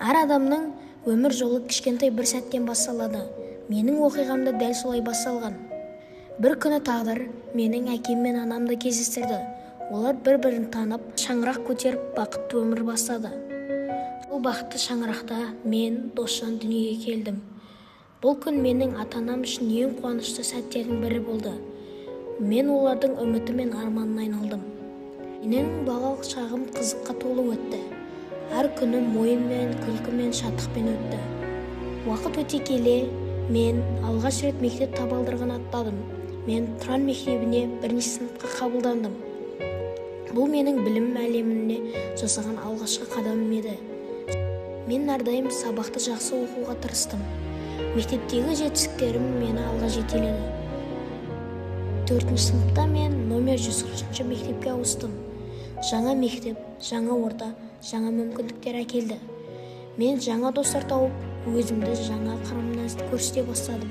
Әр адамның өмір жолы кішкентай бір сәттен басталады. Менің оқиғамда дәл солай басталған. Бір күні тағдыр менің әкем мен анамды кездестірді. Олар бір-бірін танып, шаңырақ көтеріп, бақытты өмір бастады. Сол бақытты шаңырақта мен Досжан дүниеге келдім. Бұл күн менің ата-анам үшін ең қуанышты сәттердің бірі болды. Мен олардың үміті мен арманына айналдым. Менің балалық шағым қызыққа толы өтті. Әр күнім ойынмен, күлкімен, шаттықпен өтті. Уақыт өте келе, мен алғаш рет мектеп табалдырығын аттадым. Мен Тұран мектебіне бірінші сыныпқа қабылдандым. Бұл менің білім әлеміне жасаған алғашқы қадамым еді. Мен әрдайым сабақты жақсы оқуға тырыстым. Мектептегі жетістіктерім мені алға жетеледі. 4-ші сыныпта мен номер 140-ші мектепке ауыстым. Жаңа мектеп, жаңа орта, жаңа мүмкіндіктер әкелді. Мен жаңа достар тауып, өзімді жаңа қырымнан көрсете бастадым.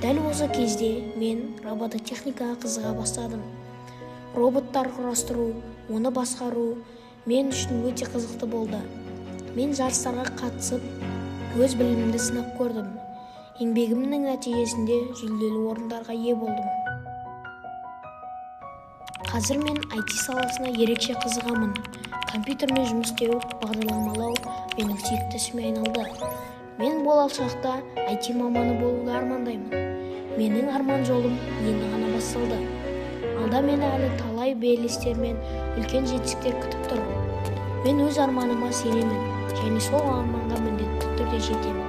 Дәл осы кезде мен робототехникаға қызыға бастадым. Роботтар құрастыру, оны басқару мен үшін өте қызықты болды. Мен жарыстарға қатысып, өз білімімді сынап көрдім. Еңбегімнің нәтижесінде жүлделі орындарға ие болдым. Қазір мен IT саласына ерекше қызығамын. Компьютермен жұмыс істеу, бағдарламалау менің сүйікті ісіме айналды. Мен болашақта IT маманы болуды армандаймын. Менің арман жолым енді ғана басталды. Алда мені әлі талай белестер мен үлкен жетістіктер күтіп тұр. Мен өз арманыма сенемін және сол арманға міндетті түрде жетемін.